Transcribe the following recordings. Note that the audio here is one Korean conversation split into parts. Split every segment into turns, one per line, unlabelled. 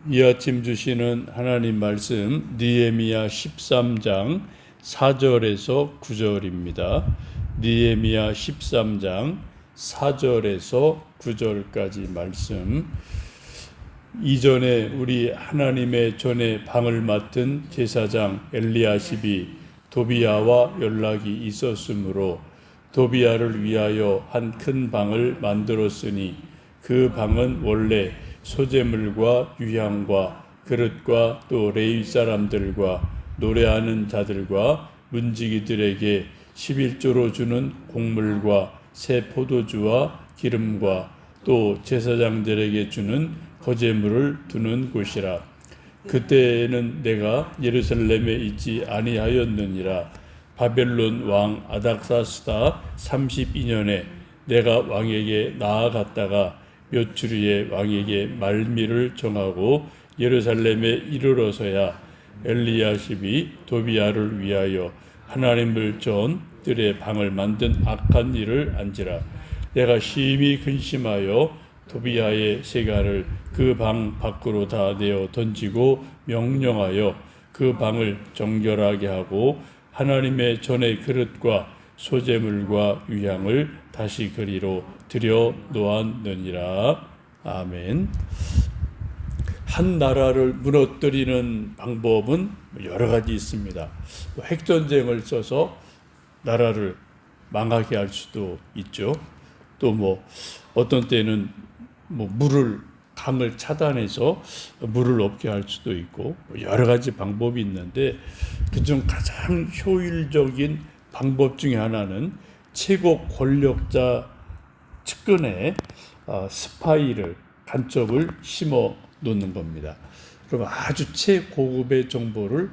이 아침 주시는 하나님 말씀 느헤미야 13장 4절에서 9절입니다. 느헤미야 13장 4절에서 9절까지 말씀. 이전에 우리 하나님의 전에 방을 맡은 제사장 엘리야십이 도비야와 연락이 있었으므로 도비야를 위하여 한 큰 방을 만들었으니 그 방은 원래 소재물과 유향과 그릇과 또 레위 사람들과 노래하는 자들과 문지기들에게 11조로 주는 곡물과 새 포도주와 기름과 또 제사장들에게 주는 거제물을 두는 곳이라. 그때에는 내가 예루살렘에 있지 아니하였느니라. 바벨론 왕 아닥사스다 32년에 내가 왕에게 나아갔다가 몇 주 후에 왕에게 말미를 정하고 예루살렘에 이르러서야 엘리야십이 도비야를 위하여 하나님을 전 들의 방을 만든 악한 일을 안지라. 내가 심히 근심하여 도비야의 세간을 그 방 밖으로 다 내어 던지고 명령하여 그 방을 정결하게 하고 하나님의 전의 그릇과 소재물과 유향을 다시 그리로 들여 놓았느니라. 아멘. 한 나라를 무너뜨리는 방법은 여러 가지 있습니다. 핵전쟁을 써서 나라를 망하게 할 수도 있죠. 또 어떤 때는 강을 차단해서 물을 없게 할 수도 있고 여러 가지 방법이 있는데 그중 가장 효율적인 방법 중에 하나는 최고 권력자 측근에 스파이를 간첩을 심어 놓는 겁니다. 그럼 아주 최고급의 정보를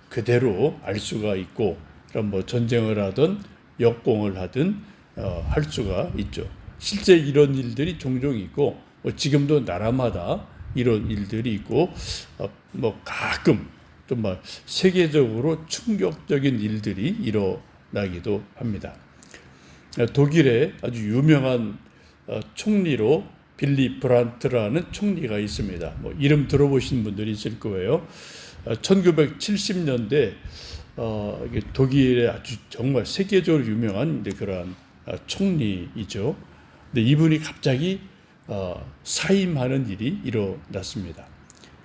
그대로 알 수가 있고 그럼 전쟁을 하든 역공을 하든 할 수가 있죠. 실제 이런 일들이 종종 있고 지금도 나라마다 이런 일들이 있고 가끔 좀 세계적으로 충격적인 일들이 일어나기도 합니다. 독일의 아주 유명한 총리로 빌리 브란트라는 총리가 있습니다. 이름 들어보신 분들이 있을 거예요. 1970년대 독일의 아주 정말 세계적으로 유명한 그러한 총리이죠. 근데 이분이 갑자기 사임하는 일이 일어났습니다.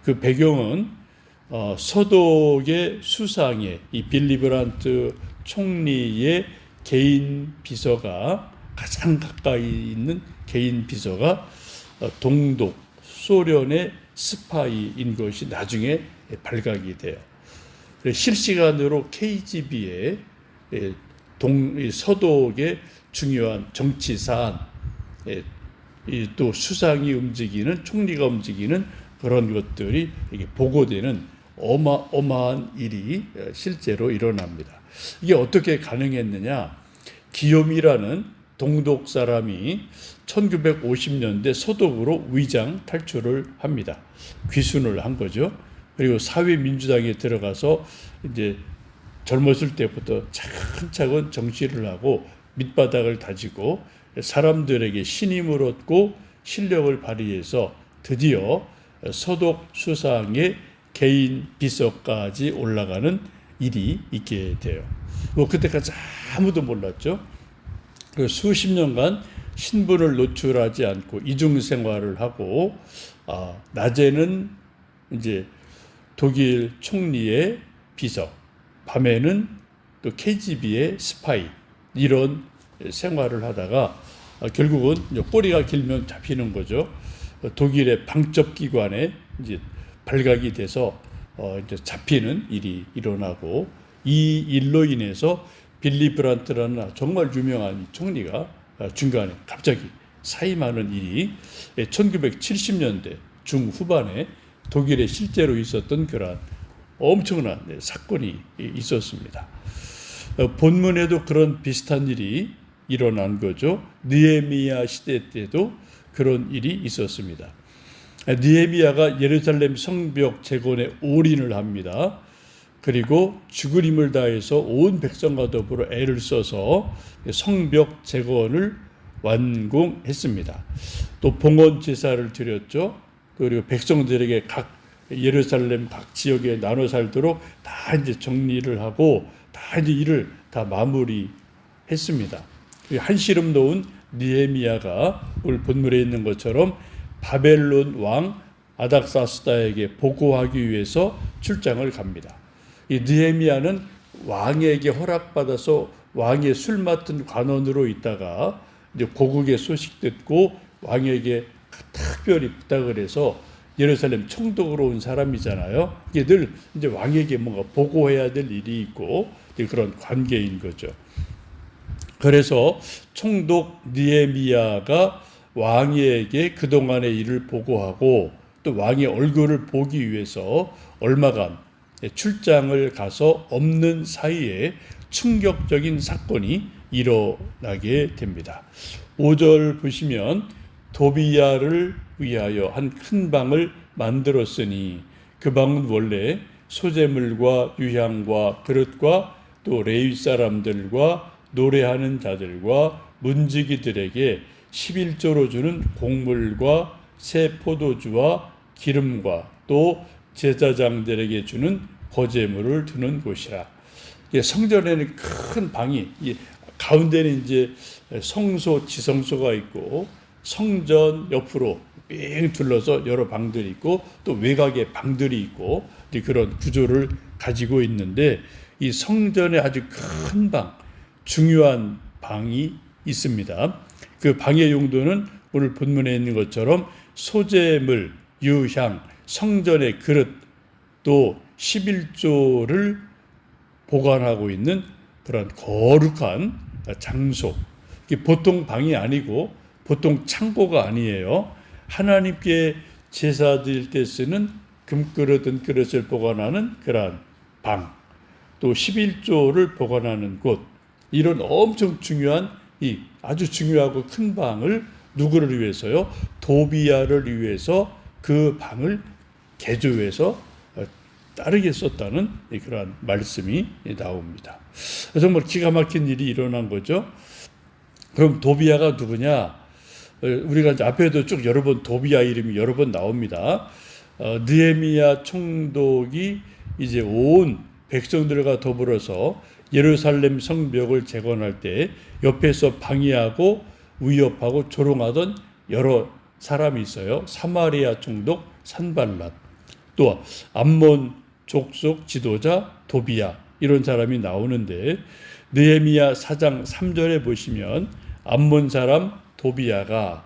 그 배경은 서독의 수상에 이 빌리 브란트 총리의 개인 비서가 가장 가까이 있는 개인 비서가 동독 소련의 스파이인 것이 나중에 발각이 돼요. 실시간으로 KGB의 서독의 중요한 정치 사안, 또 수상이 움직이는 총리가 움직이는 그런 것들이 보고되는 어마어마한 일이 실제로 일어납니다. 이게 어떻게 가능했느냐? 기욤이라는 동독 사람이 1950년대 서독으로 위장 탈출을 합니다. 귀순을 한 거죠. 그리고 사회민주당에 들어가서 이제 젊었을 때부터 차근차근 정치를 하고 밑바닥을 다지고 사람들에게 신임을 얻고 실력을 발휘해서 드디어 서독 수상의 개인 비서까지 올라가는 일이 있게 돼요. 그때까지 아무도 몰랐죠. 수십 년간 신분을 노출하지 않고 이중 생활을 하고 낮에는 이제 독일 총리의 비서, 밤에는 또 KGB의 스파이 이런 생활을 하다가 결국은 꼬리가 길면 잡히는 거죠. 독일의 방첩기관에 이제 발각이 돼서 이제 잡히는 일이 일어나고 이 일로 인해서 빌리 브란트라는 정말 유명한 총리가 중간에 갑자기 사임하는 일이 1970년대 중후반에 독일에 실제로 있었던 그런 엄청난 사건이 있었습니다. 본문에도 그런 비슷한 일이 일어난 거죠. 느헤미야 시대 때도 그런 일이 있었습니다. 느헤미야가 예루살렘 성벽 재건에 올인을 합니다. 그리고 죽을 힘을 다해서 온 백성과 더불어 애를 써서 성벽 재건을 완공했습니다. 또 봉헌 제사를 드렸죠. 그리고 백성들에게 각 예루살렘 각 지역에 나눠 살도록 다 이제 정리를 하고 다 이제 일을 다 마무리했습니다. 한시름 놓은 느헤미야가 오늘 본문에 있는 것처럼 바벨론 왕 아닥사스다에게 보고하기 위해서 출장을 갑니다. 이 느헤미야는 왕에게 허락받아서 왕의 술 맡은 관원으로 있다가 이제 고국의 소식 듣고 왕에게 특별히 부탁을 해서 예루살렘 총독으로 온 사람이잖아요. 이게 늘 이제 왕에게 뭔가 보고해야 될 일이 있고 그런 관계인 거죠. 그래서 총독 느헤미야가 왕에게 그동안의 일을 보고하고 또 왕의 얼굴을 보기 위해서 얼마간 출장을 가서 없는 사이에 충격적인 사건이 일어나게 됩니다. 5절 보시면 도비야를 위하여 한 큰 방을 만들었으니 그 방은 원래 소재물과 유향과 그릇과 또 레위 사람들과 노래하는 자들과 문지기들에게 11조로 주는 곡물과 새 포도주와 기름과 또 제사장들에게 주는 거제물을 두는 곳이라. 성전에는 큰 방이 가운데는 이제 성소 지성소가 있고 성전 옆으로 삥 둘러서 여러 방들이 있고 또 외곽에 방들이 있고 그런 구조를 가지고 있는데 이 성전에 아주 큰 방, 중요한 방이 있습니다. 그 방의 용도는 오늘 본문에 있는 것처럼 소재물, 유향, 성전의 그릇, 또 11조를 보관하고 있는 그런 거룩한 장소. 이게 보통 방이 아니고 보통 창고가 아니에요. 하나님께 제사 드릴 때 쓰는 금그릇, 은그릇을 보관하는 그런 방, 또 11조를 보관하는 곳, 이런 엄청 중요한 이 아주 중요하고 큰 방을 누구를 위해서요? 도비야를 위해서 그 방을 개조해서 따르게 썼다는 그런 말씀이 나옵니다. 정말 기가 막힌 일이 일어난 거죠. 그럼 도비야가 누구냐? 우리가 이제 앞에도 쭉 여러 번 도비야 이름이 여러 번 나옵니다. 느헤미야 총독이 이제 온 백성들과 더불어서 예루살렘 성벽을 재건할 때 옆에서 방해하고 위협하고 조롱하던 여러 사람이 있어요. 사마리아 총독 산발랏, 또 암몬 족속 지도자 도비야, 이런 사람이 나오는데 느헤미야 4장 3절에 보시면 암몬 사람 도비야가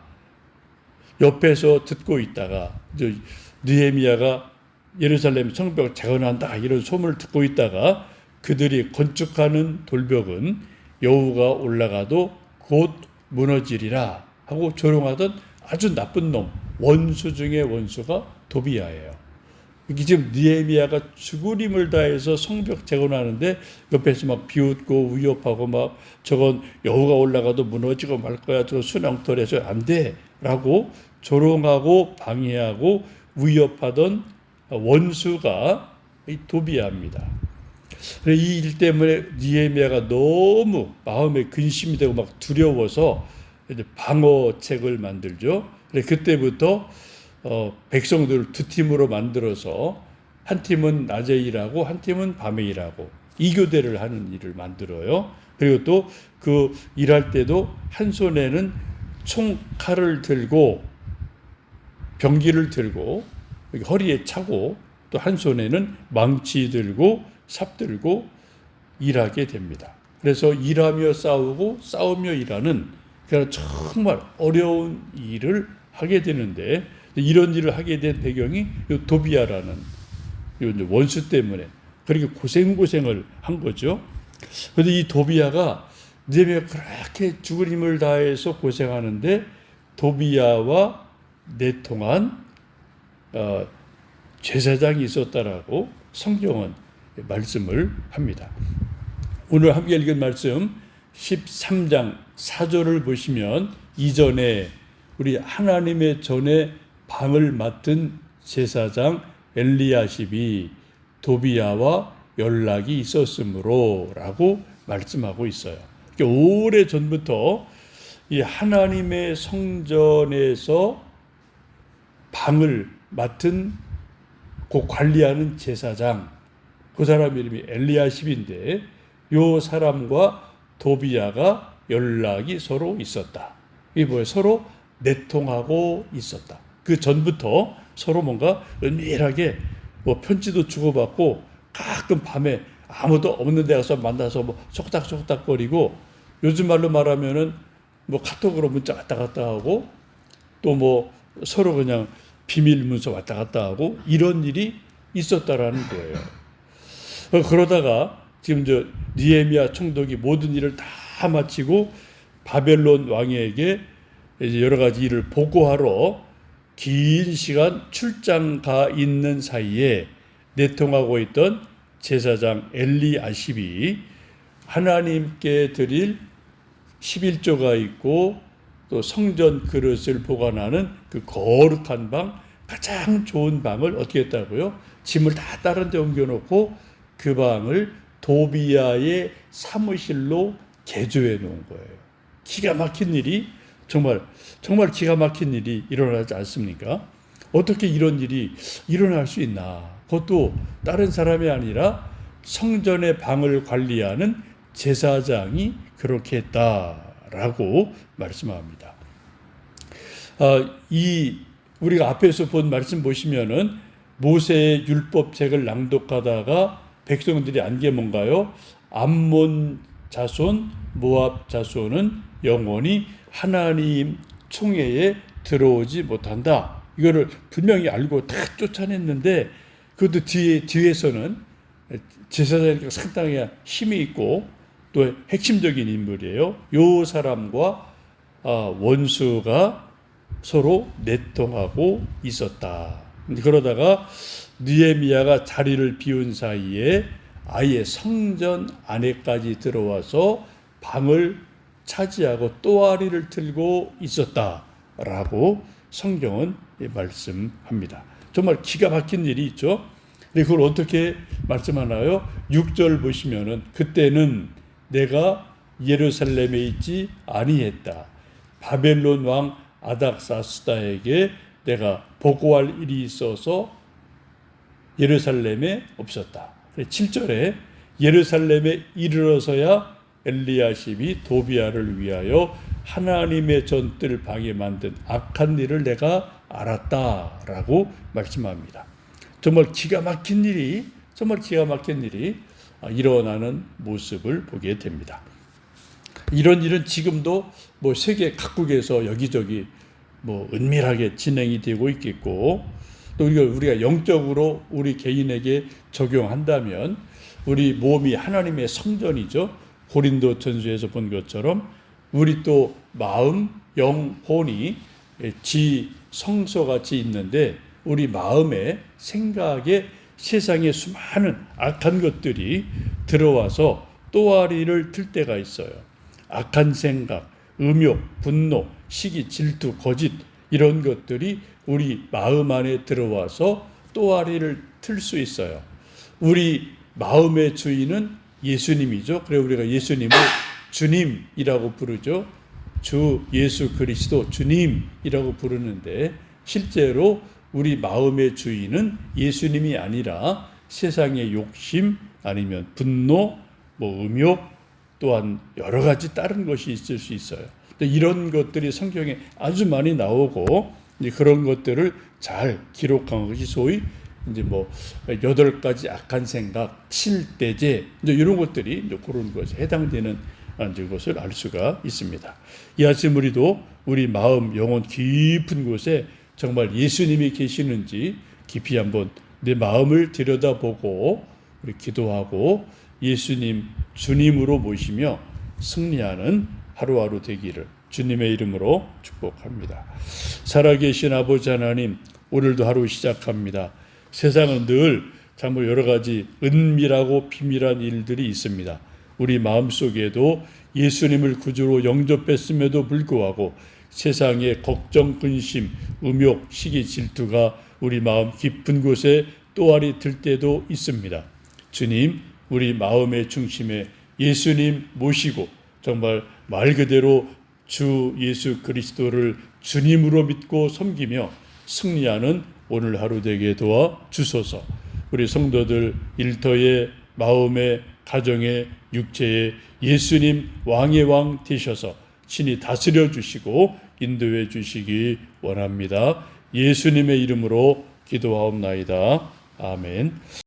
옆에서 듣고 있다가 느헤미야가 예루살렘 성벽을 재건한다 이런 소문을 듣고 있다가 그들이 건축하는 돌벽은 여호가 올라가도 곧 무너지리라 하고 조롱하던 아주 나쁜 놈, 원수 중에 원수가 도비야예요. 이게 지금 느헤미야가 죽을 힘을 다해서 성벽 재건하는데 옆에서 막 비웃고 위협하고 막 저건 여호가 올라가도 무너지고 말 거야, 저거 순영tor에서 안 돼라고 조롱하고 방해하고 위협하던 원수가 이 도비야입니다. 이 일 때문에 느헤미야가 너무 마음에 근심이 되고 막 두려워서 방어책을 만들죠. 그때부터 백성들을 두 팀으로 만들어서 한 팀은 낮에 일하고 한 팀은 밤에 일하고 이교대를 하는 일을 만들어요. 그리고 또 그 일할 때도 한 손에는 총칼을 들고 병기를 들고 허리에 차고 또 한 손에는 망치 들고 삽 들고 일하게 됩니다. 그래서 일하며 싸우고 싸우며 일하는 그런 정말 어려운 일을 하게 되는데 이런 일을 하게 된 배경이 이 도비야라는 이 원수 때문에 그렇게 고생을 한 거죠. 그런데 이 도비야가 느헤미야가 그렇게 죽을 힘을 다해서 고생하는데 도비야와 내통한 제사장이 있었다라고 성경은 말씀을 합니다. 오늘 함께 읽은 말씀 13장 4절을 보시면 이전에 우리 하나님의 전에 방을 맡은 제사장 엘리야십이 도비야와 연락이 있었으므로 라고 말씀하고 있어요. 오래 전부터 이 하나님의 성전에서 방을 맡은 그 관리하는 제사장, 그 사람 이름이 엘리야십인데 요 사람과 도비야가 연락이 서로 있었다. 이게 뭐예요? 서로 내통하고 있었다. 그 전부터 서로 뭔가 은밀하게 뭐 편지도 주고받고 가끔 밤에 아무도 없는 데 가서 만나서 뭐 속닥속닥거리고, 요즘 말로 말하면은 뭐 카톡으로 문자 왔다 갔다 하고, 또 뭐 서로 그냥 비밀 문서 왔다 갔다 하고, 이런 일이 있었다라는 거예요. 그러다가 지금 저 느헤미야 총독이 모든 일을 다 마치고 바벨론 왕에게 이제 여러 가지 일을 보고하러 긴 시간 출장 가 있는 사이에 내통하고 있던 제사장 엘리야십이 하나님께 드릴 11조가 있고 또 성전 그릇을 보관하는 그 거룩한 방, 가장 좋은 방을 어떻게 했다고요? 짐을 다 다른 데 옮겨놓고 그 방을 도비야의 사무실로 개조해 놓은 거예요. 기가 막힌 일이, 정말 기가 막힌 일이 일어나지 않습니까? 어떻게 이런 일이 일어날 수 있나? 그것도 다른 사람이 아니라 성전의 방을 관리하는 제사장이 그렇게 했다라고 말씀합니다. 우리가 앞에서 본 말씀 보시면은 모세의 율법책을 낭독하다가 백성들이 안 게 뭔가요? 암몬 자손, 모압 자손은 영원히 하나님 총회에 들어오지 못한다. 이거를 분명히 알고 다 쫓아냈는데, 그것도 뒤에서는 제사장이니까 상당히 힘이 있고 또 핵심적인 인물이에요. 요 사람과 원수가 서로 내통하고 있었다. 그러다가 느헤미야가 자리를 비운 사이에 아예 성전 안에까지 들어와서 방을 차지하고 또아리를 틀고 있었다라고 성경은 말씀합니다. 정말 기가 막힌 일이 있죠. 그걸 어떻게 말씀하나요? 6절 보시면은 그때는 내가 예루살렘에 있지 아니했다. 바벨론 왕 아닥사스다에게 내가 보고할 일이 있어서 예루살렘에 없었다. 7절에 예루살렘에 이르러서야 엘리야십이 도비야를 위하여 하나님의 전뜰 방에 만든 악한 일을 내가 알았다라고 말씀합니다. 정말 기가 막힌 일이 일어나는 모습을 보게 됩니다. 이런 일은 지금도 뭐 세계 각국에서 여기저기 뭐 은밀하게 진행이 되고 있겠고, 또 우리가 영적으로 우리 개인에게 적용한다면 우리 몸이 하나님의 성전이죠. 고린도전서에서 본 것처럼 우리 또 마음, 영, 혼이 지 성소같이 있는데, 우리 마음에 생각에 세상의 수많은 악한 것들이 들어와서 또아리를 틀 때가 있어요. 악한 생각, 음욕, 분노, 시기, 질투, 거짓, 이런 것들이 우리 마음 안에 들어와서 또아리를 틀 수 있어요. 우리 마음의 주인은 예수님이죠. 그래서 우리가 예수님을 주님이라고 부르죠. 주 예수 그리스도 주님이라고 부르는데, 실제로 우리 마음의 주인은 예수님이 아니라 세상의 욕심, 아니면 분노, 음욕, 또한 여러 가지 다른 것이 있을 수 있어요. 이런 것들이 성경에 아주 많이 나오고, 그런 것들을 잘 기록한 것이 소위 이제 8가지 악한 생각, 7대제, 이런 것들이 그런 것에 해당되는 것을 알 수가 있습니다. 이 아침 우리도 우리 마음, 영혼 깊은 곳에 정말 예수님이 계시는지 깊이 한번 내 마음을 들여다보고 우리 기도하고 예수님 주님으로 모시며 승리하는 하루하루 되기를 주님의 이름으로 축복합니다. 살아계신 아버지 하나님, 오늘도 하루 시작합니다. 세상은 늘 정말 여러 가지 은밀하고 비밀한 일들이 있습니다. 우리 마음속에도 예수님을 구주로 영접했음에도 불구하고 세상의 걱정, 근심, 음욕, 시기, 질투가 우리 마음 깊은 곳에 또아리 들 때도 있습니다. 주님, 우리 마음의 중심에 예수님 모시고 정말 말 그대로 주 예수 그리스도를 주님으로 믿고 섬기며 승리하는 오늘 하루 되게 도와 주소서. 우리 성도들 일터에 마음에 가정에 육체에 예수님 왕의 왕 되셔서 친히 다스려 주시고 인도해 주시기 원합니다. 예수님의 이름으로 기도하옵나이다. 아멘.